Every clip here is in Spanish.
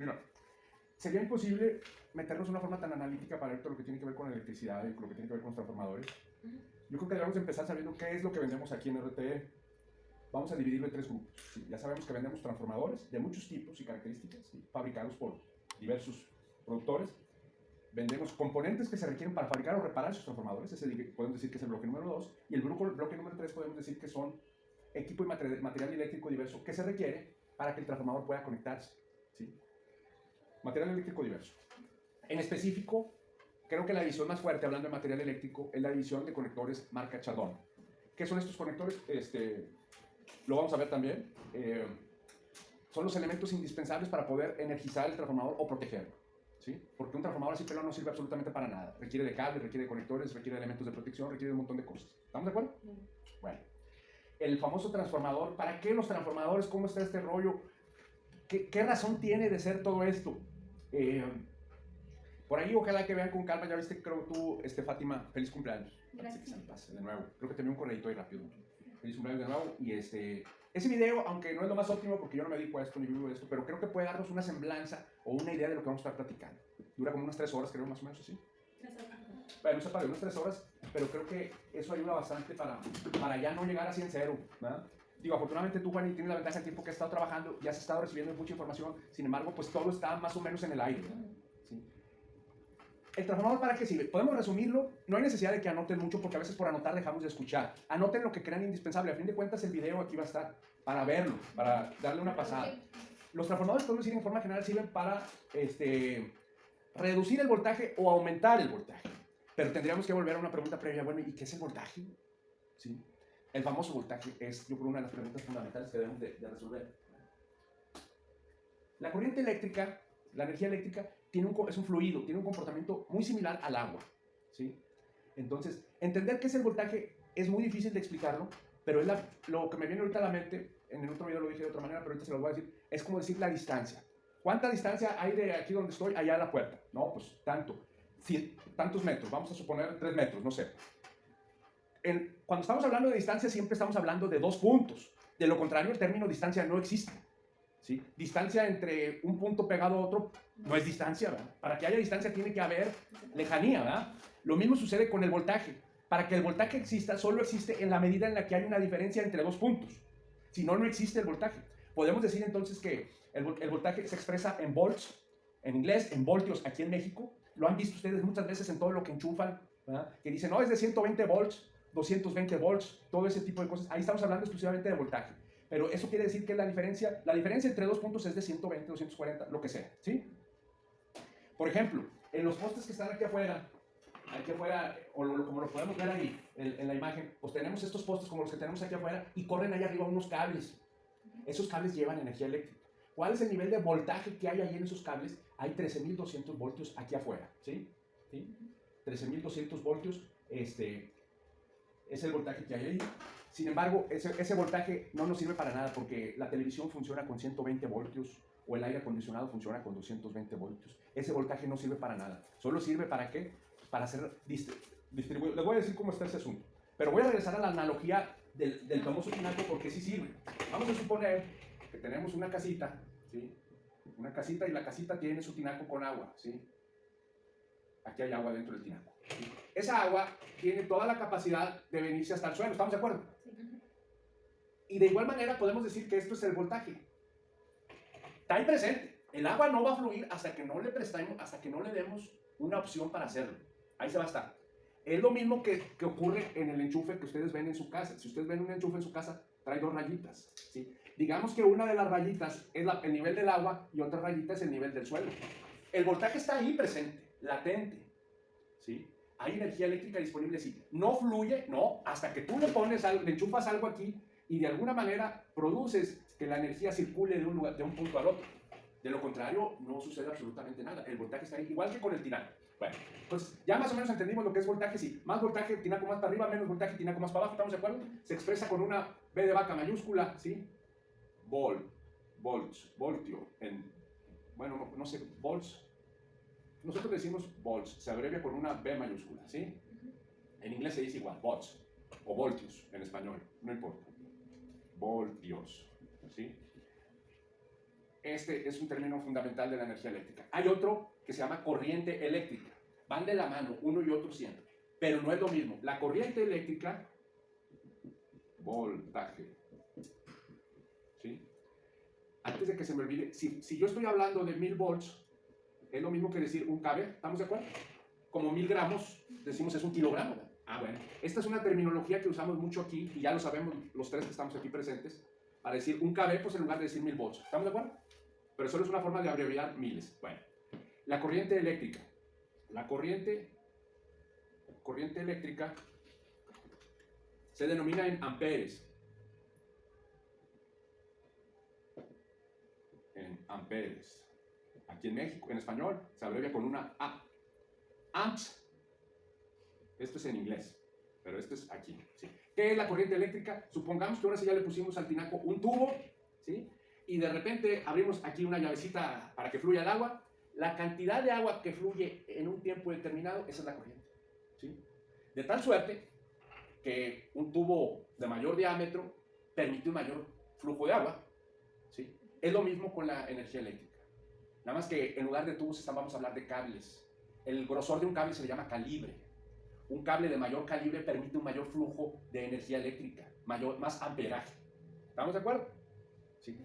Mira, sería imposible meternos de una forma tan analítica para ver todo lo que tiene que ver con electricidad y lo que tiene que ver con los transformadores. Yo creo que debemos empezar sabiendo qué es lo que vendemos aquí en RTE. Vamos a dividirlo en tres grupos. ¿Sí? Ya sabemos que vendemos transformadores de muchos tipos y características, ¿sí? Fabricados por diversos productores. Vendemos componentes que se requieren para fabricar o reparar esos transformadores. Ese podemos decir que es el bloque número 2. Y el bloque número 3 podemos decir que son equipo y material eléctrico diverso que se requiere para que el transformador pueda conectarse. ¿Sí? Material eléctrico diverso. En específico, creo que la división más fuerte, hablando de material eléctrico, es la división de conectores marca Chardon. ¿Qué son estos conectores? Lo vamos a ver también. Son los elementos indispensables para poder energizar el transformador o protegerlo. ¿Sí? Porque un transformador así pelón no sirve absolutamente para nada. Requiere de cables, requiere de conectores, requiere de elementos de protección, requiere de un montón de cosas. ¿Estamos de acuerdo? Bueno. El famoso transformador. ¿Para qué los transformadores? ¿Cómo está este rollo? ¿Qué razón tiene de ser todo esto? Por ahí ojalá que vean con calma. Ya viste, creo tú, Fátima, feliz cumpleaños. Gracias. De nuevo. Creo que te envié un correito ahí rápido. Feliz cumpleaños de nuevo. Y ese video, aunque no es lo más óptimo porque yo no me dedico a esto ni vivo de esto, pero creo que puede darnos una semblanza o una idea de lo que vamos a estar platicando. Dura como unas 3 horas, creo, más o menos así. 3 horas. Bueno, no sé, para unas 3 horas, pero creo que eso ayuda bastante para ya no llegar así en cero, ¿verdad? Digo, afortunadamente tú, Juan, tienes la ventaja del tiempo que has estado trabajando, ya has estado recibiendo mucha información, sin embargo, pues todo está más o menos en el aire, ¿verdad? ¿Sí? ¿El transformador para qué sirve? Podemos resumirlo, no hay necesidad de que anoten mucho porque a veces por anotar dejamos de escuchar. Anoten lo que crean indispensable, a fin de cuentas el video aquí va a estar para verlo, para darle una pasada. Los transformadores, podemos decir, en forma general sirven para reducir el voltaje o aumentar el voltaje. Pero tendríamos que volver a una pregunta previa, bueno, ¿y qué es el voltaje? ¿Sí? El famoso voltaje es, yo creo, una de las preguntas fundamentales que debemos de resolver. La corriente eléctrica, la energía eléctrica, es un fluido, tiene un comportamiento muy similar al agua. ¿Sí? Entonces, entender qué es el voltaje es muy difícil de explicarlo, pero es lo que me viene ahorita a la mente, en el otro video lo dije de otra manera, pero ahorita se lo voy a decir, es como decir la distancia. ¿Cuánta distancia hay de aquí donde estoy allá a la puerta? No, pues tanto. Tantos metros, vamos a suponer 3 metros, no sé. Cuando estamos hablando de distancia siempre estamos hablando de 2 puntos. De lo contrario, el término distancia no existe. ¿Sí? Distancia entre un punto pegado a otro no es distancia, ¿verdad? Para que haya distancia tiene que haber lejanía, ¿verdad? Lo mismo sucede con el voltaje. Para que el voltaje exista, solo existe en la medida en la que hay una diferencia entre 2 puntos. Si no, no existe el voltaje. Podemos decir entonces que el voltaje se expresa en volts, en inglés, en voltios aquí en México. Lo han visto ustedes muchas veces en todo lo que enchufan, ¿verdad? Que dicen, no, es de 120 volts, 220 volts, todo ese tipo de cosas. Ahí estamos hablando exclusivamente de voltaje. Pero eso quiere decir que la diferencia entre 2 puntos es de 120, 240, lo que sea, ¿sí? Por ejemplo, en los postes que están aquí afuera, o como lo podemos ver ahí en la imagen, pues tenemos estos postes como los que tenemos aquí afuera y corren ahí arriba unos cables. Esos cables llevan energía eléctrica. ¿Cuál es el nivel de voltaje que hay ahí en esos cables? Hay 13.200 voltios aquí afuera, ¿sí? ¿Sí? 13.200 voltios, es el voltaje que hay ahí. Sin embargo, ese voltaje no nos sirve para nada porque la televisión funciona con 120 voltios o el aire acondicionado funciona con 220 voltios. Ese voltaje no sirve para nada. ¿Solo sirve para qué? Para hacer distribuido. Les voy a decir cómo está ese asunto. Pero voy a regresar a la analogía del famoso tinaco porque sí sirve. Vamos a suponer que tenemos una casita, ¿sí? Una casita y la casita tiene su tinaco con agua, ¿sí? Aquí hay agua dentro del tinaco. ¿Sí? Esa agua tiene toda la capacidad de venirse hasta el suelo, ¿estamos de acuerdo? Sí. Y de igual manera podemos decir que esto es el voltaje. Está ahí presente. El agua no va a fluir hasta que no le prestemos, hasta que no le demos una opción para hacerlo. Ahí se va a estar. Es lo mismo que ocurre en el enchufe que ustedes ven en su casa. Si ustedes ven un enchufe en su casa, trae 2 rayitas. ¿Sí? Digamos que una de las rayitas es el nivel del agua y otra rayita es el nivel del suelo. El voltaje está ahí presente, latente. ¿Sí? Hay energía eléctrica disponible, sí. No fluye, no, hasta que tú le enchufas algo aquí y de alguna manera produces que la energía circule de un punto al otro. De lo contrario, no sucede absolutamente nada. El voltaje está ahí, igual que con el tinaco. Bueno, pues ya más o menos entendimos lo que es voltaje, sí. Más voltaje, tinaco más para arriba, menos voltaje, tinaco más para abajo, ¿estamos de acuerdo? Se expresa con una B de vaca mayúscula, ¿sí? Volts, voltio, bueno, no sé, volts. Nosotros decimos volts, se abrevia con una B mayúscula, ¿sí? En inglés se dice igual, volts, o voltios en español, no importa. Voltios, ¿sí? Este es un término fundamental de la energía eléctrica. Hay otro que se llama corriente eléctrica. Van de la mano, uno y otro siempre. Pero no es lo mismo. La corriente eléctrica, voltaje, ¿sí? Antes de que se me olvide, si yo estoy hablando de 1000 volts, es lo mismo que decir un kV, ¿estamos de acuerdo? Como 1000 gramos, decimos es un kilogramo. Bueno, esta es una terminología que usamos mucho aquí, y ya lo sabemos los tres que estamos aquí presentes, para decir un kV, pues en lugar de decir 1000 volts. ¿Estamos de acuerdo? Pero solo es una forma de abreviar miles. Bueno, la corriente eléctrica. La corriente eléctrica se denomina en amperes. En amperes. Aquí en México, en español, se abrevia con una A. Amps. Esto es en inglés, pero esto es aquí. ¿Sí? ¿Qué es la corriente eléctrica? Supongamos que ahora sí ya le pusimos al tinaco un tubo, ¿sí? Y de repente abrimos aquí una llavecita para que fluya el agua. La cantidad de agua que fluye en un tiempo determinado, esa es la corriente. ¿Sí? De tal suerte que un tubo de mayor diámetro permite un mayor flujo de agua. ¿Sí? Es lo mismo con la energía eléctrica. Nada más que en lugar de tubos vamos a hablar de cables. El grosor de un cable se le llama calibre. Un cable de mayor calibre permite un mayor flujo de energía eléctrica, más amperaje. ¿Estamos de acuerdo? Sí.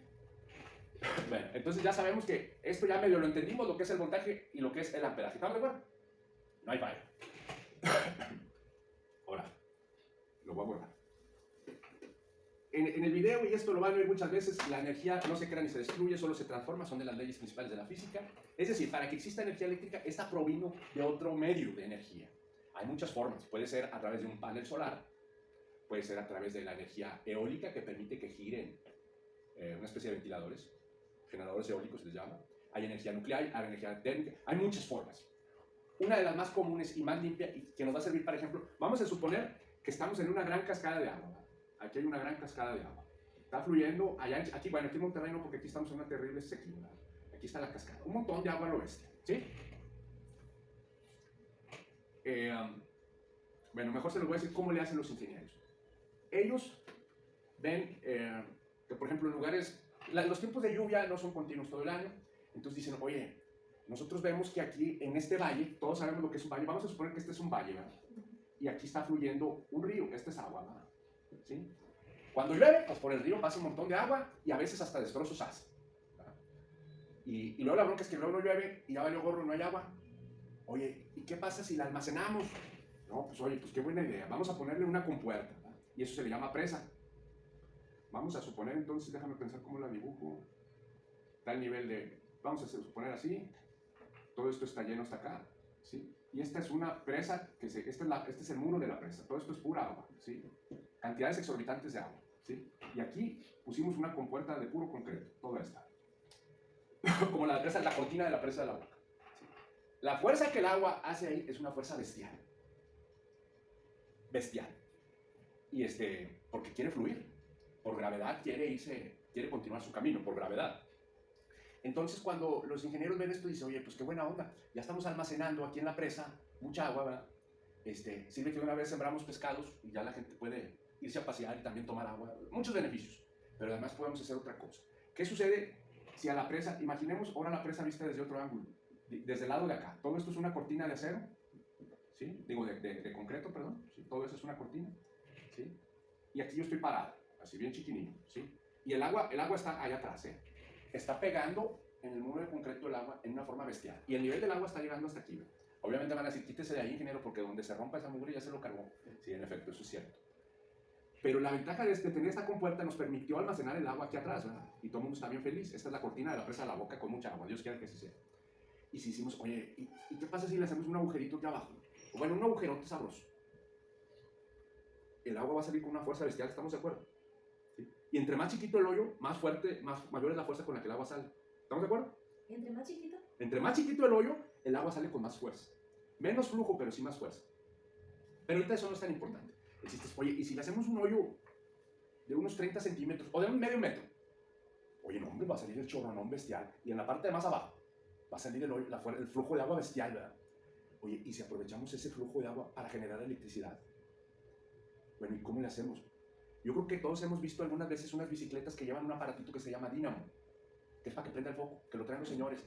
Bueno, entonces ya sabemos que esto ya medio lo entendimos, lo que es el voltaje y lo que es el amperaje. ¿Estamos de acuerdo? No hay falla. Ahora, lo voy a borrar. En el video, y esto lo van a ver muchas veces, la energía no se crea ni se destruye, solo se transforma, son de las leyes principales de la física. Es decir, para que exista energía eléctrica, esta provino de otro medio de energía. Hay muchas formas, puede ser a través de un panel solar, puede ser a través de la energía eólica que permite que giren una especie de ventiladores, generadores eólicos se les llama. Hay energía nuclear, hay energía térmica, hay muchas formas. Una de las más comunes y más limpia y que nos va a servir, por ejemplo, vamos a suponer que estamos en una gran cascada de agua. Aquí hay una gran cascada de agua. Está fluyendo, aquí, bueno, aquí en Monterrey no, porque aquí estamos en una terrible sequía. Aquí está la cascada, un montón de agua al oeste, ¿sí? Bueno, mejor se los voy a decir cómo le hacen los ingenieros. Ellos ven que, por ejemplo, en lugares, los tiempos de lluvia no son continuos todo el año, entonces dicen, oye, nosotros vemos que aquí en este valle, todos sabemos lo que es un valle, vamos a suponer que este es un valle, ¿verdad? Y aquí está fluyendo un río, este es agua, ¿verdad? ¿Sí? Cuando llueve, pues por el río pasa un montón de agua y a veces hasta destrozos hace. Y luego la bronca es que luego no llueve y ya valió gorro, no hay agua. Oye, ¿y qué pasa si la almacenamos? No, pues oye, pues qué buena idea. Vamos a ponerle una compuerta, ¿verdad? Y eso se le llama presa. Vamos a suponer entonces, déjame pensar cómo la dibujo. Está el nivel de, vamos a suponer así. Todo esto está lleno hasta acá, ¿sí? Y esta es una presa, este es el muro de la presa. Todo esto es pura agua, ¿sí? Cantidades exorbitantes de agua, ¿sí? Y aquí pusimos una compuerta de puro concreto, toda esta. Como la presa, la cortina de la presa de la boca. ¿Sí? La fuerza que el agua hace ahí es una fuerza bestial. Bestial. Y porque quiere fluir. Por gravedad quiere continuar su camino, por gravedad. Entonces, cuando los ingenieros ven esto, dicen, oye, pues qué buena onda, ya estamos almacenando aquí en la presa mucha agua, ¿verdad? Sirve que una vez sembramos pescados y ya la gente puede irse a pasear y también tomar agua. Muchos beneficios, pero además podemos hacer otra cosa. ¿Qué sucede si a la presa, imaginemos ahora la presa vista desde otro ángulo, desde el lado de acá? Todo esto es una cortina de acero, ¿sí? Digo, de concreto, perdón, ¿sí? Todo eso es una cortina, ¿sí? Y aquí yo estoy parado, así bien chiquinito, ¿sí? Y el agua está allá atrás, ¿eh? Está pegando en el muro de concreto el agua en una forma bestial. Y el nivel del agua está llegando hasta aquí. Obviamente van a decir, quítese de ahí, ingeniero, porque donde se rompa esa mugre ya se lo cargó. Sí, en efecto, eso es cierto. Pero la ventaja de tener esta compuerta nos permitió almacenar el agua aquí atrás, ¿verdad? Y todo el mundo está bien feliz. Esta es la cortina de la presa de la boca con mucha agua. Dios quiera que así sea. Y si hicimos, oye, ¿y qué pasa si le hacemos un agujerito aquí abajo? O bueno, un agujerote sabroso. El agua va a salir con una fuerza bestial, ¿estamos de acuerdo? ¿Sí? Y entre más chiquito el hoyo, más fuerte, mayor es la fuerza con la que el agua sale. ¿Estamos de acuerdo? ¿Entre más chiquito? Entre más chiquito el hoyo, el agua sale con más fuerza. Menos flujo, pero sí más fuerza. Pero ahorita eso no es tan importante. El chiste es, oye, ¿y si le hacemos un hoyo de unos 30 centímetros o de un medio metro? Oye, no, hombre, va a salir el chorronón bestial. Y en la parte de más abajo va a salir el flujo de agua bestial, ¿verdad? Oye, ¿y si aprovechamos ese flujo de agua para generar electricidad? Bueno, ¿y cómo le hacemos? Yo creo que todos hemos visto algunas veces unas bicicletas que llevan un aparatito que se llama dínamo. que es para que prenda el foco, que lo traen los señores,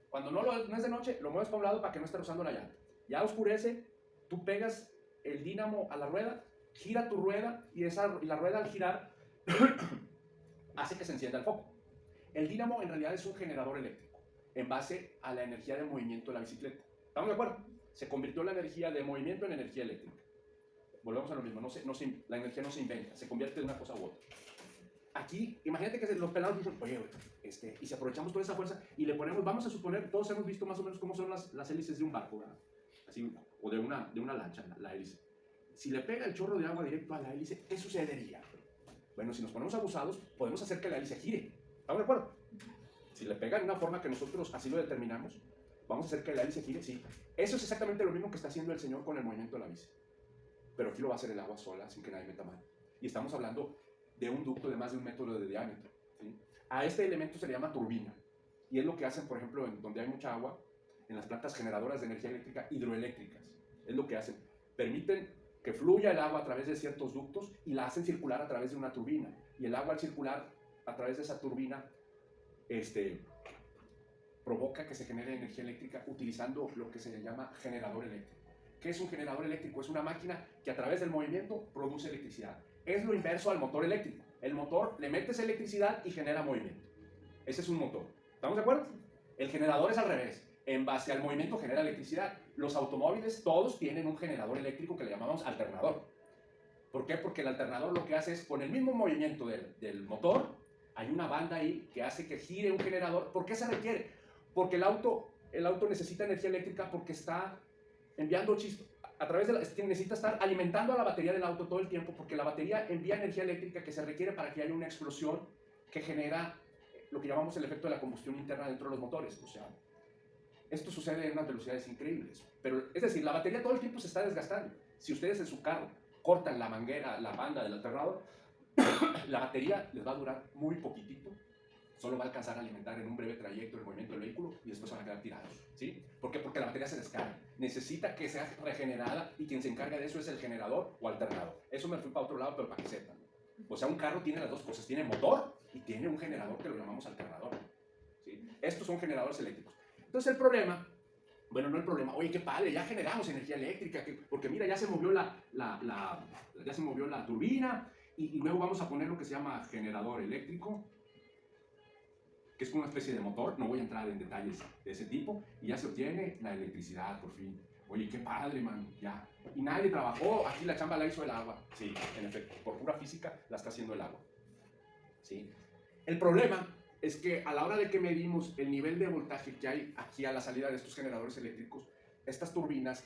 cuando no es de noche, lo mueves para un lado para que no esté rozando la llanta. Ya oscurece, tú pegas el dínamo a la rueda, gira tu rueda y la rueda al girar hace que se encienda el foco. El dínamo en realidad es un generador eléctrico en base a la energía de movimiento de la bicicleta. ¿Estamos de acuerdo? Se convirtió la energía de movimiento en energía eléctrica. Volvemos a lo mismo, la energía no se inventa, se convierte de una cosa u otra. Aquí, imagínate que los pelados dicen, oye, y si aprovechamos toda esa fuerza y le ponemos, vamos a suponer, todos hemos visto más o menos cómo son las hélices de un barco, ¿verdad? Así, o de una lancha, la hélice. Si le pega el chorro de agua directo a la hélice, ¿qué sucedería? Bueno, si nos ponemos abusados, podemos hacer que la hélice gire. ¿Estamos de acuerdo? Si le pega de una forma que nosotros así lo determinamos, vamos a hacer que la hélice gire, sí. Eso es exactamente lo mismo que está haciendo el Señor con el movimiento de la bici. Pero aquí lo va a hacer el agua sola, sin que nadie meta mano. Y estamos hablando de un ducto de más de 1 metro de diámetro, ¿sí? A este elemento se le llama turbina. Y es lo que hacen, por ejemplo, en donde hay mucha agua, en las plantas generadoras de energía eléctrica hidroeléctricas. Es lo que hacen. Permiten que fluya el agua a través de ciertos ductos y la hacen circular a través de una turbina. Y el agua al circular a través de esa turbina provoca que se genere energía eléctrica utilizando lo que se llama generador eléctrico. ¿Qué es un generador eléctrico? Es una máquina que a través del movimiento produce electricidad. Es lo inverso al motor eléctrico. El motor le metes electricidad y genera movimiento. Ese es un motor. ¿Estamos de acuerdo? El generador es al revés. En base al movimiento genera electricidad. Los automóviles todos tienen un generador eléctrico que le llamamos alternador. ¿Por qué? Porque el alternador lo que hace es, con el mismo movimiento del motor, hay una banda ahí que hace que gire un generador. ¿Por qué se requiere? Porque el auto necesita energía eléctrica porque está enviando chispas. A través necesita estar alimentando a la batería del auto todo el tiempo, porque la batería envía energía eléctrica que se requiere para que haya una explosión que genera lo que llamamos el efecto de la combustión interna dentro de los motores. O sea, esto sucede en unas velocidades increíbles. Pero, es decir, la batería todo el tiempo se está desgastando. Si ustedes en su carro cortan la manguera, la banda del alternador, la batería les va a durar muy poquitito. Solo va a alcanzar a alimentar en un breve trayecto el movimiento del vehículo y después van a quedar tirados, ¿sí? ¿Por qué? Porque la batería se descarga. Necesita que sea regenerada y quien se encarga de eso es el generador o alternador. Eso me fui para otro lado, pero para que sepan. O sea, un carro tiene las dos cosas. Tiene motor y tiene un generador que lo llamamos alternador, ¿sí? Estos son generadores eléctricos. Entonces el problema, bueno, no el problema, oye, qué padre, ya generamos energía eléctrica, porque mira, ya se movió la turbina y luego vamos a poner lo que se llama generador eléctrico, que es como una especie de motor. No voy a entrar en detalles de ese tipo, y ya se obtiene la electricidad por fin. Oye, qué padre, man, ya. Y nadie trabajó, aquí la chamba la hizo el agua. Sí, en efecto, por pura física la está haciendo el agua. ¿Sí? El problema es que a la hora de que medimos el nivel de voltaje que hay aquí a la salida de estos generadores eléctricos, estas turbinas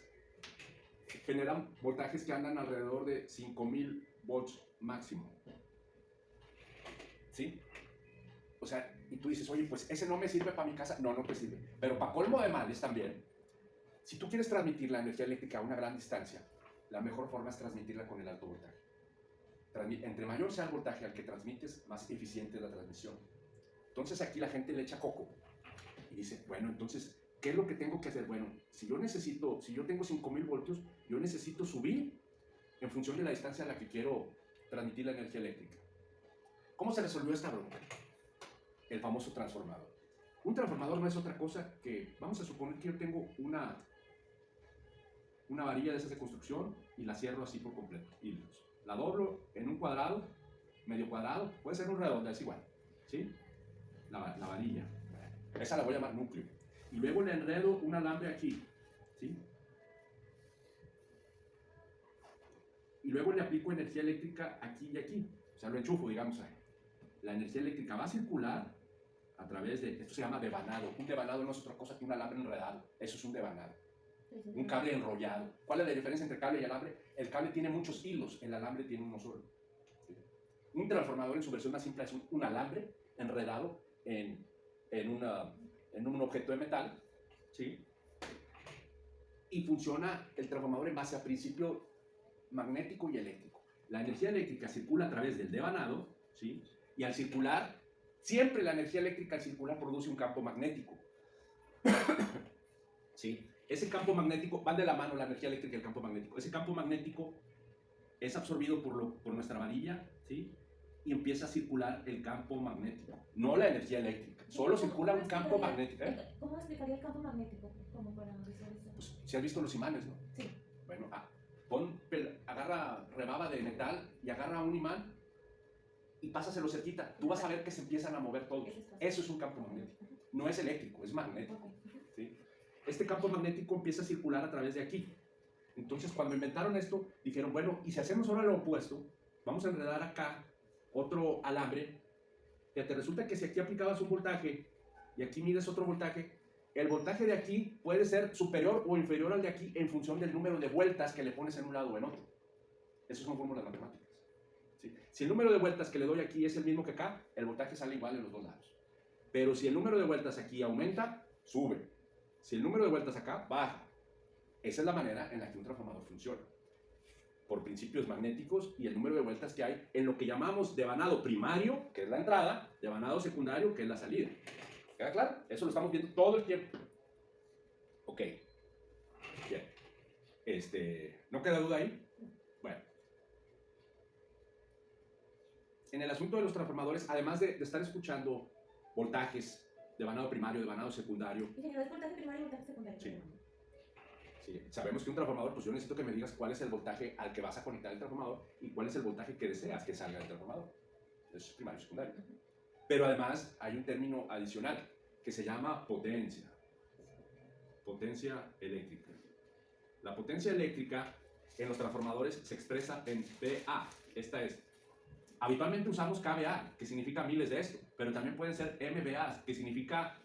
generan voltajes que andan alrededor de 5000 volts máximo. ¿Sí? O sea, y tú dices, oye, pues ese no me sirve para mi casa. No, no te sirve. Pero para colmo de males también, si tú quieres transmitir la energía eléctrica a una gran distancia, la mejor forma es transmitirla con el alto voltaje. Entre mayor sea el voltaje al que transmites, más eficiente es la transmisión. Entonces aquí la gente le echa coco y dice, bueno, entonces, ¿qué es lo que tengo que hacer? Bueno, si yo tengo 5000 voltios, yo necesito subir en función de la distancia a la que quiero transmitir la energía eléctrica. ¿Cómo se resolvió esta bronca? El famoso transformador. Un transformador no es otra cosa que, vamos a suponer que yo tengo una varilla de esas de construcción y la cierro así por completo, hilos. La doblo en un cuadrado, medio cuadrado, puede ser un redondo, es igual, ¿sí? La varilla. Esa la voy a llamar núcleo. Y luego le enredo un alambre aquí, ¿sí? Y luego le aplico energía eléctrica aquí y aquí. O sea, lo enchufo, digamos ahí. La energía eléctrica va a circular a través de, esto se llama devanado. Un devanado no es otra cosa que un alambre enredado. Eso es un devanado. Un cable enrollado. ¿Cuál es la diferencia entre cable y alambre? El cable tiene muchos hilos, el alambre tiene uno solo. ¿Sí? Un transformador en su versión más simple es un alambre enredado en un objeto de metal, ¿sí? Y funciona el transformador en base a principio magnético y eléctrico. La energía eléctrica circula a través del devanado, ¿sí? Y al circular, siempre la energía eléctrica al circular produce un campo magnético. ¿Sí? Ese campo magnético, van de la mano la energía eléctrica y el campo magnético. Ese campo magnético es absorbido por nuestra varilla, ¿sí? y empieza a circular el campo magnético, no la energía eléctrica, solo circula un campo magnético. ¿Cómo explicaría el campo magnético? Como para visualizar. Pues, si has visto los imanes, ¿no? Sí. Bueno, agarra rebaba de metal y agarra un imán y pásaselo cerquita. Tú vas a ver que se empiezan a mover todos. Eso es un campo magnético. No es eléctrico, es magnético. ¿Sí? Este campo magnético empieza a circular a través de aquí. Entonces, cuando inventaron esto, dijeron, bueno, y si hacemos ahora lo opuesto, vamos a enredar acá otro alambre. Fíjate, resulta que si aquí aplicabas un voltaje y aquí mides otro voltaje, el voltaje de aquí puede ser superior o inferior al de aquí en función del número de vueltas que le pones en un lado o en otro. Esas son fórmulas matemáticas. ¿Sí? Si el número de vueltas que le doy aquí es el mismo que acá, el voltaje sale igual en los dos lados. Pero si el número de vueltas aquí aumenta, sube. Si el número de vueltas acá, baja. Esa es la manera en la que un transformador funciona. Por principios magnéticos y el número de vueltas que hay en lo que llamamos devanado primario, que es la entrada, devanado secundario, que es la salida. ¿Queda claro? Eso lo estamos viendo todo el tiempo. Ok. Bien. ¿No queda duda ahí? Bueno. En el asunto de los transformadores, además de estar escuchando voltajes, devanado primario, devanado secundario. ¿Y es voltaje primario y voltaje secundario? Sí. Sí. Sabemos que un transformador, pues yo necesito que me digas cuál es el voltaje al que vas a conectar el transformador y cuál es el voltaje que deseas que salga del transformador. Eso es primario y secundario. Pero además hay un término adicional que se llama potencia. Potencia eléctrica. La potencia eléctrica en los transformadores se expresa en VA. Esta es. Habitualmente usamos kVA, que significa miles de esto, pero también pueden ser MVA, que significa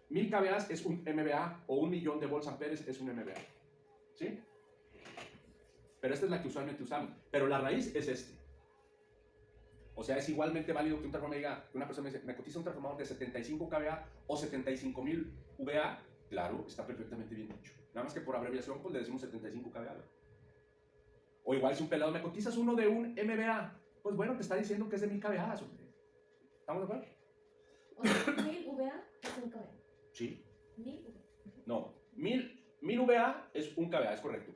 1000 kVA es un MVA o 1.000.000 de volts amperes es un MVA. ¿Sí? Pero esta es la que usualmente usamos. Pero la raíz es este. O sea, es igualmente válido que un transformador diga, una persona me dice, me cotiza un transformador de 75 kVA o 75.000 VA. Claro, está perfectamente bien dicho. Nada más que por abreviación, pues le decimos 75 kVA. O igual si un pelado me cotizas uno de un MVA, pues bueno, te está diciendo que es de 1000 kVA. ¿Estamos de acuerdo? O sea, 1000 VA es un kVA. Sí. 1000 VA. No, 1000 VA es un kVA, es correcto.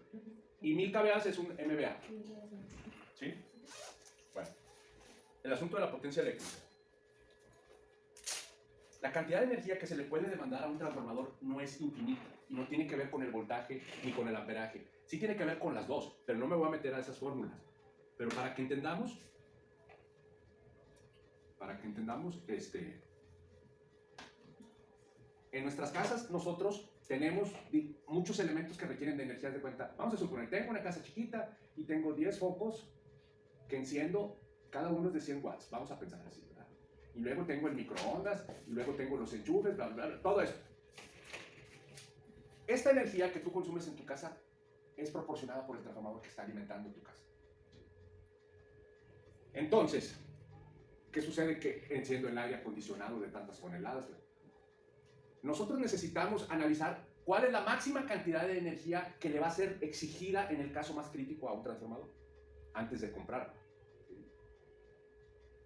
Y 1000 kVA es un MVA. ¿Sí? Bueno, el asunto de la potencia eléctrica. La cantidad de energía que se le puede demandar a un transformador no es infinita y no tiene que ver con el voltaje ni con el amperaje. Sí tiene que ver con las dos, pero no me voy a meter a esas fórmulas. Pero para que entendamos, en nuestras casas nosotros tenemos muchos elementos que requieren de energías de cuenta. Vamos a suponer, tengo una casa chiquita y tengo 10 focos que enciendo, cada uno es de 100 watts. Vamos a pensar así, ¿verdad? Y luego tengo el microondas, y luego tengo los enchufes, bla, bla, bla, todo eso. Esta energía que tú consumes en tu casa es proporcionada por el transformador que está alimentando tu casa. Entonces, ¿qué sucede? Que enciendo el aire acondicionado de tantas toneladas. Nosotros necesitamos analizar cuál es la máxima cantidad de energía que le va a ser exigida en el caso más crítico a un transformador antes de comprarlo.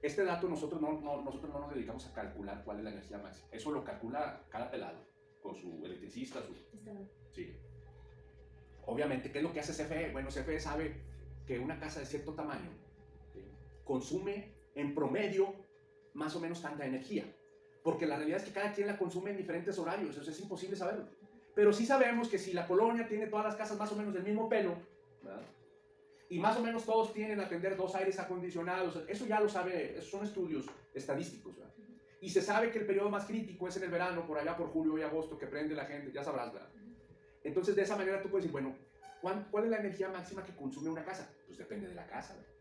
Este dato nosotros no nos dedicamos a calcular cuál es la energía máxima. Eso lo calcula cada pelado con su electricista. Sí. Obviamente, ¿qué es lo que hace CFE? Bueno, CFE sabe que una casa de cierto tamaño, ¿sí?, consume en promedio más o menos tanta energía. Porque la realidad es que cada quien la consume en diferentes horarios, eso es imposible saberlo. Pero sí sabemos que si la colonia tiene todas las casas más o menos del mismo pelo, ¿verdad?, y más o menos todos tienen a atender 2 aires acondicionados, eso ya lo sabe, esos son estudios estadísticos, ¿verdad? Y se sabe que el periodo más crítico es en el verano, por allá por julio y agosto, que prende la gente, ya sabrás, ¿verdad? Entonces de esa manera tú puedes decir, bueno, ¿cuál es la energía máxima que consume una casa? Pues depende de la casa, ¿verdad?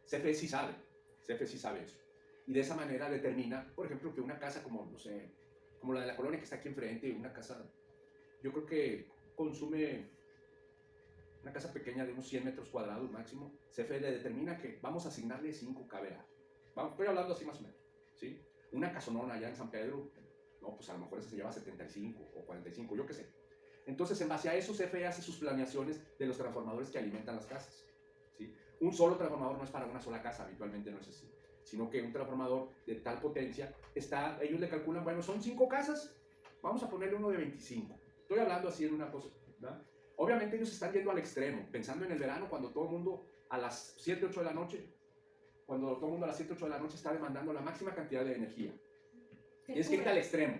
CFE sí sabe eso. Y de esa manera determina, por ejemplo, que una casa como, no sé, como la de la colonia que está aquí enfrente, una casa, yo creo que consume, una casa pequeña de unos 100 metros cuadrados máximo, CFE le determina que vamos a asignarle 5 kVA. Estoy hablando así más o menos, ¿sí? Una casonona allá en San Pedro, no, pues a lo mejor esa se lleva 75 o 45, yo qué sé. Entonces, en base a eso, CFE hace sus planeaciones de los transformadores que alimentan las casas, ¿sí? Un solo transformador no es para una sola casa, habitualmente no es así, sino que un transformador de tal potencia, ellos le calculan, bueno, son 5 casas, vamos a ponerle uno de 25. Estoy hablando así en una cosa, ¿verdad? Obviamente ellos están yendo al extremo, pensando en el verano cuando todo el mundo a las 7, 8 de la noche cuando todo el mundo a las 7, 8 de la noche está demandando la máxima cantidad de energía. Se Tienes que irte cura. al extremo,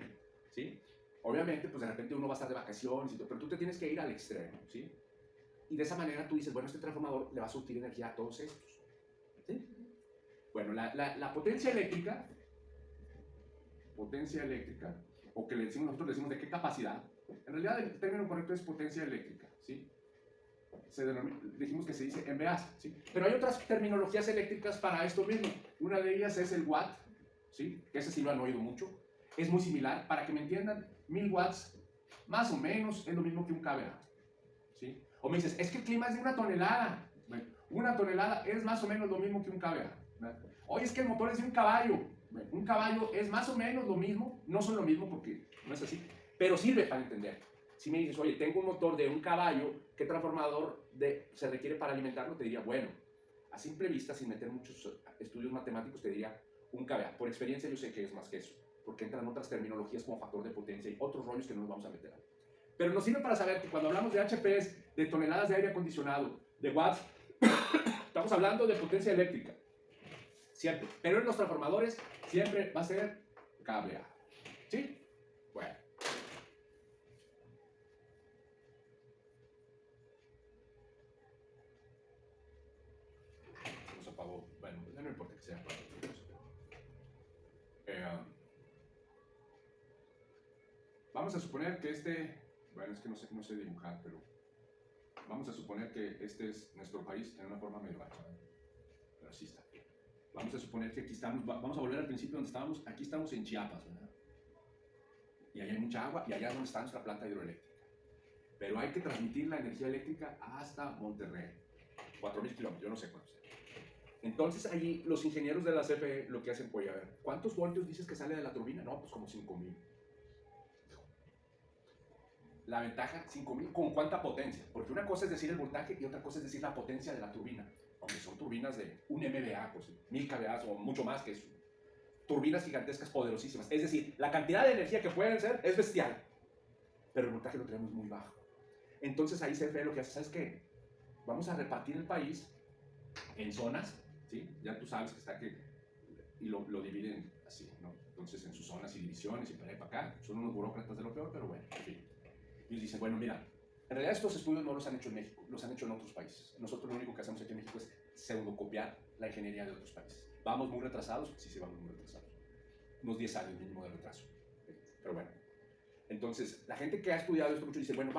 ¿sí? Obviamente, pues de repente uno va a estar de vacaciones y todo, pero tú te tienes que ir al extremo, ¿sí? Y de esa manera tú dices, bueno, este transformador le va a surtir energía a todos estos, ¿sí? Bueno, la potencia eléctrica, o que le decimos, nosotros le decimos de qué capacidad, en realidad el término correcto es potencia eléctrica, ¿sí? Dijimos que se dice MVA, ¿sí? Pero hay otras terminologías eléctricas para esto mismo. Una de ellas es el watt, ¿sí? Que ese sí lo han oído mucho. Es muy similar, para que me entiendan, 1000 watts, más o menos, es lo mismo que un kVA, ¿sí? O me dices, es que el clima es de 1 tonelada. Bueno, 1 tonelada es más o menos lo mismo que un kVA. Oye, es que el motor es de un caballo. Bueno, un caballo es más o menos lo mismo, no son lo mismo porque no es así, pero sirve para entender. Si me dices, oye, tengo un motor de un caballo, ¿qué transformador se requiere para alimentarlo? Te diría, bueno, a simple vista, sin meter muchos estudios matemáticos, te diría un kVA. Por experiencia yo sé que es más que eso, porque entran otras terminologías como factor de potencia y otros rollos que no nos vamos a meter. Pero nos sirve para saber que cuando hablamos de HPs, de toneladas de aire acondicionado, de watts, estamos hablando de potencia eléctrica. Siempre. Pero en los transformadores siempre va a ser kVA. ¿Sí? Bueno. Se nos apagó. Bueno, ya no importa que sea apagado. Vamos a suponer que bueno, es que no sé dibujar, pero vamos a suponer que este es nuestro país en una forma medio bacha. Pero así está. Vamos a suponer que aquí estamos, vamos a volver al principio donde estábamos, aquí estamos en Chiapas, ¿verdad? Y allá hay mucha agua y allá es donde está nuestra planta hidroeléctrica. Pero hay que transmitir la energía eléctrica hasta Monterrey, 4000 kilómetros, yo no sé cuántos. Entonces allí los ingenieros de la CFE lo que hacen, pues a ver, ¿cuántos voltios dices que sale de la turbina? No, pues como 5000. La ventaja, 5000, ¿con cuánta potencia? Porque una cosa es decir el voltaje y otra cosa es decir la potencia de la turbina. Aunque son turbinas de 1 MVA, pues 1000 kVA o mucho más que eso. Turbinas gigantescas, poderosísimas. Es decir, la cantidad de energía que pueden ser es bestial. Pero el voltaje lo tenemos muy bajo. Entonces ahí CFE lo que hace, ¿sabes qué? Vamos a repartir el país en zonas, ¿sí? Ya tú sabes que está que... Y lo dividen así, ¿no? Entonces en sus zonas y divisiones y para allá y para acá. Son unos burócratas de lo peor, pero bueno, en fin. Ellos dicen, bueno, mira, en realidad estos estudios no los han hecho en México, los han hecho en otros países. Nosotros lo único que hacemos aquí en México es pseudocopiar la ingeniería de otros países. ¿Vamos muy retrasados? Sí, vamos muy retrasados. Unos 10 años mínimo de retraso. Pero bueno. Entonces, la gente que ha estudiado esto mucho dice, bueno,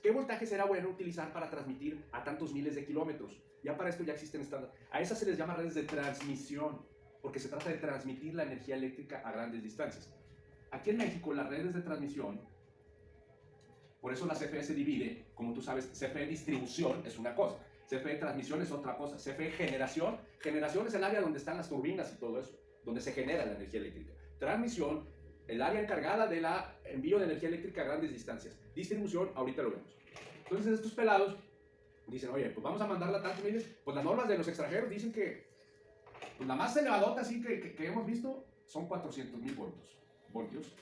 ¿qué voltaje será bueno utilizar para transmitir a tantos miles de kilómetros? Ya para esto ya existen estándares. A esas se les llama redes de transmisión, porque se trata de transmitir la energía eléctrica a grandes distancias. Aquí en México, las redes de transmisión, por eso la CFE se divide, como tú sabes, CFE distribución es una cosa, CFE transmisión es otra cosa, CFE generación es el área donde están las turbinas y todo eso, donde se genera la energía eléctrica. Transmisión, el área encargada del envío de energía eléctrica a grandes distancias. Distribución, ahorita lo vemos. Entonces estos pelados dicen, oye, pues vamos a mandarla a tantos miles, pues las normas de los extranjeros dicen que pues la más elevadota así que hemos visto son 400,000 voltios.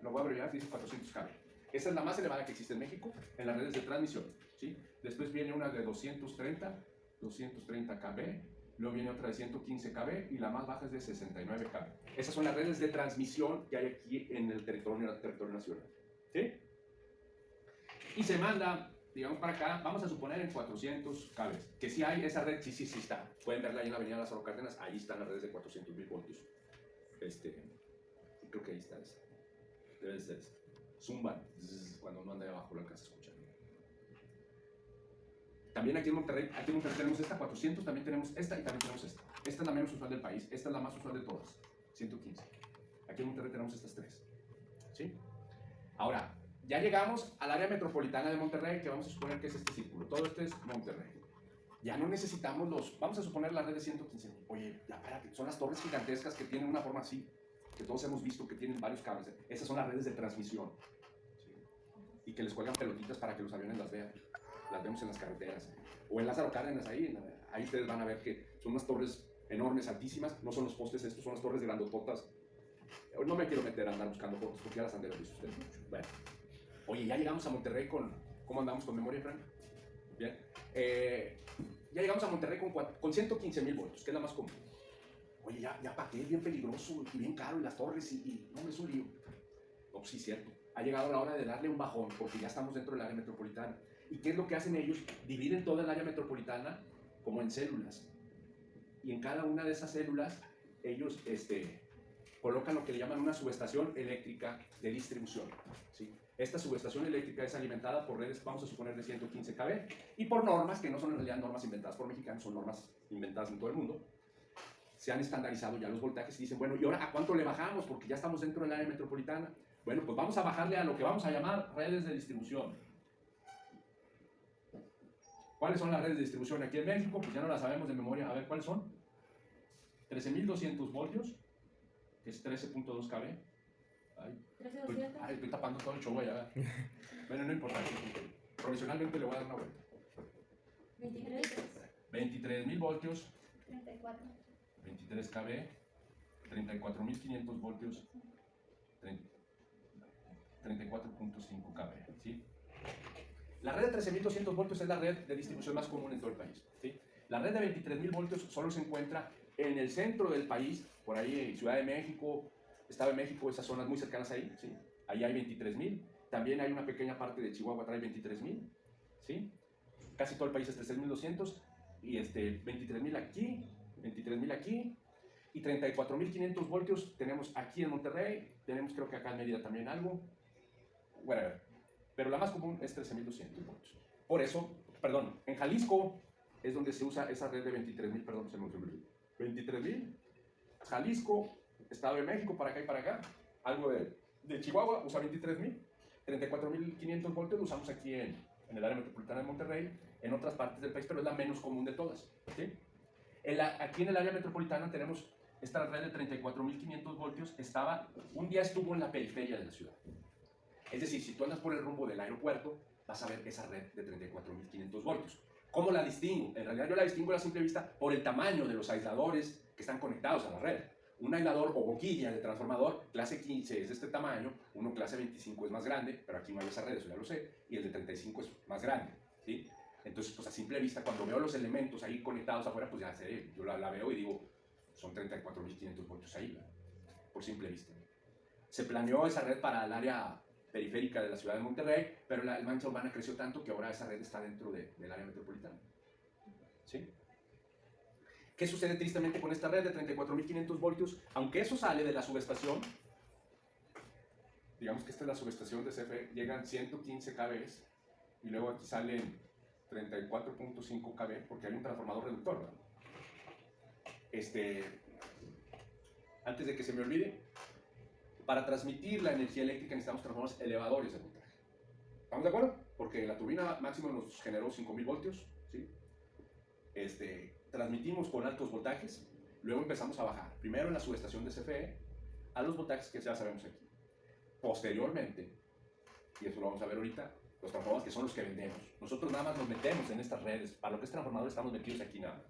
Lo voy a abreviar, dice 400 kV. Esa es la más elevada que existe en México en las redes de transmisión, ¿sí? Después viene una de 230 kV, luego viene otra de 115 kV y la más baja es de 69 kV. Esas son las redes de transmisión que hay aquí en el territorio nacional, ¿sí? Y se manda, digamos, para acá, vamos a suponer en 400 kV, que sí hay esa red, sí está. Pueden verla ahí en la avenida Lázaro Cárdenas, ahí están las redes de 400,000 voltios. Creo que ahí está esa. Debe ser esta. Zumban, cuando uno anda de abajo lo alcanza a escuchar. También aquí en Monterrey tenemos esta 400, también tenemos esta y también tenemos esta. Esta es la menos usual del país, esta es la más usual de todas, 115. Aquí en Monterrey tenemos estas tres, ¿sí? Ahora, ya llegamos al área metropolitana de Monterrey, que vamos a suponer que es este círculo. Todo esto es Monterrey. Ya no necesitamos vamos a suponer la red de 115. Oye, ya párate, son las torres gigantescas que tienen una forma así, que todos hemos visto que tienen varios cables. Esas son las redes de transmisión, ¿sí? Y que les cuelgan pelotitas para que los aviones las vean. Las vemos en las carreteras. O en Lázaro Cárdenas, ahí ustedes van a ver que son unas torres enormes, altísimas. No son los postes estos, son las torres grandototas. No me quiero meter a andar buscando fotos porque ya las han de haber visto ustedes mucho. Bueno. Oye, ya llegamos a Monterrey ¿cómo andamos con memoria, Frank? Bien. ya llegamos a Monterrey con 115,000 voltios, que es la más común. Oye, ya para qué, es bien peligroso y bien caro, y las torres, no, es un lío. No, pues sí, cierto. Ha llegado la hora de darle un bajón, porque ya estamos dentro del área metropolitana. ¿Y qué es lo que hacen ellos? Dividen toda el área metropolitana como en células. Y en cada una de esas células, ellos colocan lo que le llaman una subestación eléctrica de distribución. ¿Sí? Esta subestación eléctrica es alimentada por redes, vamos a suponer, de 115 kV, y por normas, que no son en realidad normas inventadas por mexicanos, son normas inventadas en todo el mundo. Se han estandarizado ya los voltajes y dicen, bueno, ¿y ahora a cuánto le bajamos? Porque ya estamos dentro del área metropolitana. Bueno, pues vamos a bajarle a lo que vamos a llamar redes de distribución. ¿Cuáles son las redes de distribución aquí en México? Pues ya no las sabemos de memoria. A ver, ¿cuáles son? 13,200 voltios, que es 13.2 kV. Ay, 13,200. estoy tapando todo el show allá. Bueno, no importa. Provisionalmente le voy a dar una vuelta. 23. 23,000 voltios, 34. 23 kV, 34,500 voltios, 34.5 kV, ¿sí? La red de 13,200 voltios es la red de distribución más común en todo el país, ¿sí? La red de 23,000 voltios solo se encuentra en el centro del país, por ahí Ciudad de México, Estado de México, esas zonas muy cercanas ahí, ¿sí? Ahí hay 23,000. También hay una pequeña parte de Chihuahua, trae 23,000, ¿sí? Casi todo el país es 13,200 y 23,000 aquí, 23,000 aquí, y 34,500 voltios tenemos aquí en Monterrey, tenemos creo que acá en Mérida también algo, whatever. Pero la más común es 13,200 voltios. Por eso, perdón, en Jalisco es donde se usa esa red de 23,000, perdón, se me olvidó. 23,000, Jalisco, Estado de México, para acá y para acá, algo de Chihuahua usa 23,000, 34,500 voltios lo usamos aquí en el área metropolitana de Monterrey, en otras partes del país, pero es la menos común de todas, ¿sí? Aquí en el área metropolitana tenemos esta red de 34,500 voltios, un día estuvo en la periferia de la ciudad. Es decir, si tú andas por el rumbo del aeropuerto, vas a ver esa red de 34,500 voltios. ¿Cómo la distingo? En realidad yo la distingo a simple vista por el tamaño de los aisladores que están conectados a la red. Un aislador o boquilla de transformador clase 15 es de este tamaño, uno clase 25 es más grande, pero aquí no hay esa red, eso ya lo sé, y el de 35 es más grande, ¿sí? Entonces, pues a simple vista, cuando veo los elementos ahí conectados afuera, pues ya sé, yo la veo y digo, son 34,500 voltios ahí, ¿verdad? Por simple vista. Se planeó esa red para el área periférica de la ciudad de Monterrey, pero la mancha urbana creció tanto que ahora esa red está dentro del área metropolitana. ¿Sí? ¿Qué sucede tristemente con esta red de 34,500 voltios? Aunque eso sale de la subestación, digamos que esta es la subestación de CFE, llegan 115 kV y luego aquí salen 34.5 kV porque hay un transformador reductor, ¿verdad? Antes de que se me olvide, para transmitir la energía eléctrica necesitamos transformadores elevadores de voltaje. ¿Estamos de acuerdo? Porque la turbina máxima nos generó 5,000 voltios, ¿sí? Transmitimos con altos voltajes, luego empezamos a bajar, primero en la subestación de CFE, a los voltajes que ya sabemos aquí. Posteriormente, y eso lo vamos a ver ahorita, los transformadores que son los que vendemos. Nosotros nada más nos metemos en estas redes, para lo que es transformador estamos metidos aquí nada más.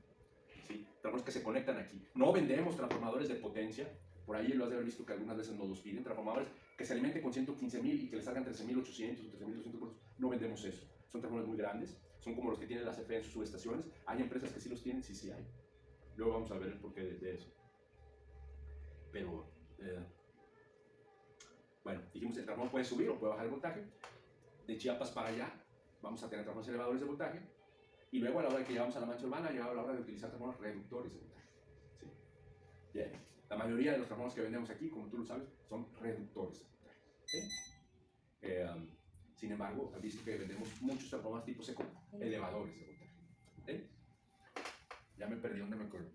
¿Sí? Transformadores que se conectan aquí. No vendemos transformadores de potencia, por ahí lo has de haber visto que algunas veces nos los piden, transformadores que se alimenten con 115,000 y que les salgan 13,800 o 13,200 voltios. No vendemos eso. Son transformadores muy grandes, son como los que tienen la CFE en sus subestaciones. Hay empresas que sí los tienen, sí hay. Luego vamos a ver el porqué de eso. Pero, bueno, dijimos que el transformador puede subir o puede bajar el voltaje. De Chiapas para allá vamos a tener transformadores elevadores de voltaje. Y luego a la hora de que llegamos a la mancha urbana, llegaba la hora de utilizar transformadores reductores de voltaje. ¿Sí? Bien. La mayoría de los transformadores que vendemos aquí, como tú lo sabes, son reductores de voltaje. ¿Sí? Sin embargo, has visto que vendemos muchos transformadores tipo seco, elevadores de voltaje. ¿Sí? Ya me perdí, ¿dónde me acuerdo?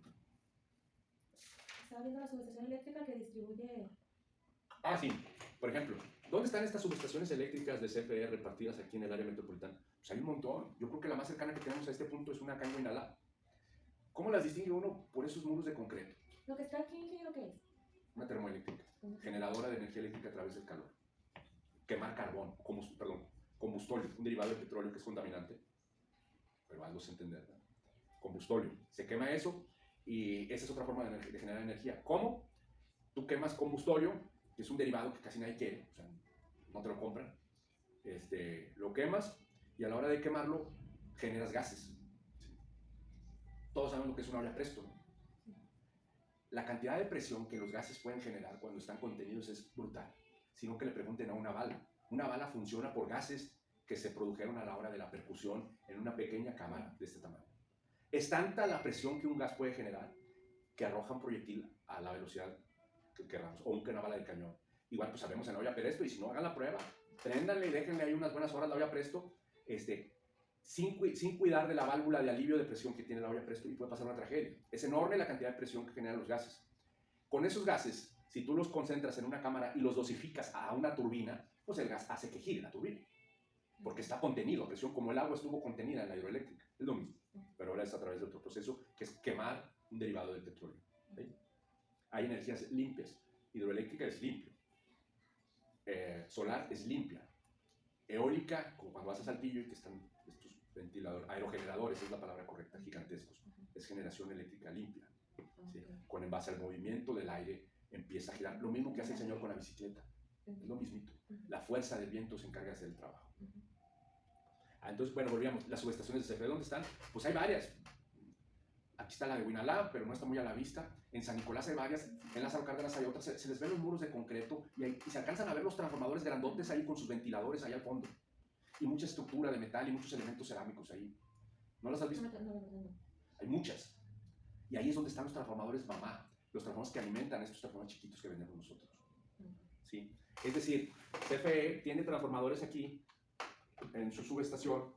Estaba viendo la subestación eléctrica que distribuye. Ah, sí. Por ejemplo, ¿dónde están estas subestaciones eléctricas de CFE repartidas aquí en el área metropolitana? Pues hay un montón. Yo creo que la más cercana que tenemos a este punto es una Caño Inalá. ¿Cómo las distingue uno? Por esos muros de concreto. Lo que está aquí, ingeniero, ¿qué es? Una termoeléctrica, generadora de energía eléctrica a través del calor. Quemar carbón, combustóleo, un derivado del petróleo que es contaminante, pero algo se entender, ¿no? Combustóleo, se quema eso y esa es otra forma de generar energía. ¿Cómo? Tú quemas combustóleo, que es un derivado que casi nadie quiere, o sea, no te lo compran, lo quemas y a la hora de quemarlo generas gases. Todos sabemos lo que es una olla Presto, ¿no? La cantidad de presión que los gases pueden generar cuando están contenidos es brutal. Sino que le pregunten a una bala. Una bala funciona por gases que se produjeron a la hora de la percusión en una pequeña cámara de este tamaño. Es tanta la presión que un gas puede generar que arroja un proyectil a la velocidad que queramos, o una bala de cañón. Igual pues sabemos en la olla Presto, y si no, hagan la prueba. Préndanle y déjenle ahí unas buenas horas la olla Presto, sin cuidar de la válvula de alivio de presión que tiene la olla Presto, y puede pasar una tragedia. Es enorme la cantidad de presión que generan los gases. Con esos gases, si tú los concentras en una cámara y los dosificas a una turbina, pues el gas hace que gire la turbina, porque está contenido a presión, como el agua estuvo contenida en la hidroeléctrica. Es lo mismo, pero ahora es a través de otro proceso, que es quemar un derivado del petróleo. ¿Sí? Hay energías limpias. Hidroeléctrica es limpio. Solar es limpia. Eólica, como cuando vas a Saltillo y que están estos ventiladores, aerogeneradores es la palabra correcta, gigantescos. Es generación eléctrica limpia. ¿Sí? Con en base al movimiento del aire empieza a girar. Lo mismo que hace el señor con la bicicleta. Es lo mismito. La fuerza del viento se encarga de hacer el trabajo. Entonces, bueno, volvíamos. Las subestaciones de CFE, ¿dónde están? Pues hay varias. Aquí está la de Huinalá, pero no está muy a la vista. En San Nicolás hay varias. En Lázaro Cárdenas hay otras. Se les ven los muros de concreto y se alcanzan a ver los transformadores grandotes ahí con sus ventiladores ahí al fondo. Y mucha estructura de metal y muchos elementos cerámicos ahí. ¿No las has visto? No. Hay muchas. Y ahí es donde están los transformadores mamá. Los transformadores que alimentan estos transformadores chiquitos que vendemos nosotros. ¿Sí? Es decir, CFE tiene transformadores aquí en su subestación.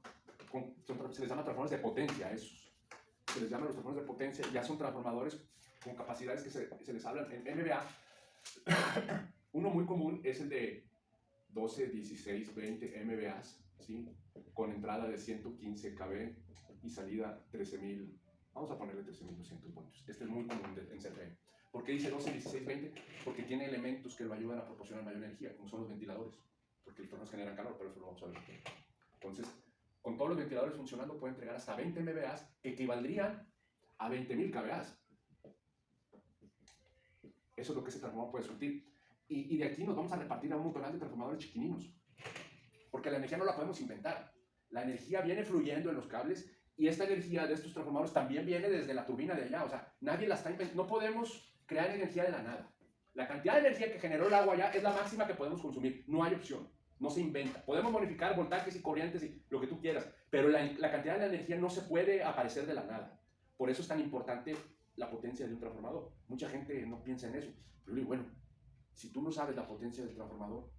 Se les llama transformadores de potencia a esos. Se les llama los transformadores de potencia, ya son transformadores con capacidades que se les hablan en MVA. Uno muy común es el de 12, 16, 20 MVAs, ¿sí? Con entrada de 115 kV y salida 13.000, vamos a ponerle 13.200 voltios. Este es muy común en CFE. ¿Por qué dice 12, 16, 20? Porque tiene elementos que lo ayudan a proporcionar mayor energía, como son los ventiladores, porque los tornos generan calor, pero eso lo vamos a ver. Entonces, con todos los ventiladores funcionando, puede entregar hasta 20 MVAs, que equivaldrían a 20.000 kVAs. Eso es lo que ese transformador puede surtir. Y de aquí nos vamos a repartir a un montón de transformadores chiquininos. Porque la energía no la podemos inventar. La energía viene fluyendo en los cables, y esta energía de estos transformadores también viene desde la turbina de allá. O sea, nadie la está inventando. No podemos crear energía de la nada. La cantidad de energía que generó el agua allá es la máxima que podemos consumir. No hay opción. No se inventa. Podemos modificar voltajes y corrientes y lo que tú quieras, pero la cantidad de la energía no se puede aparecer de la nada. Por eso es tan importante la potencia de un transformador. Mucha gente no piensa en eso. Pero yo digo, bueno, si tú no sabes la potencia del transformador,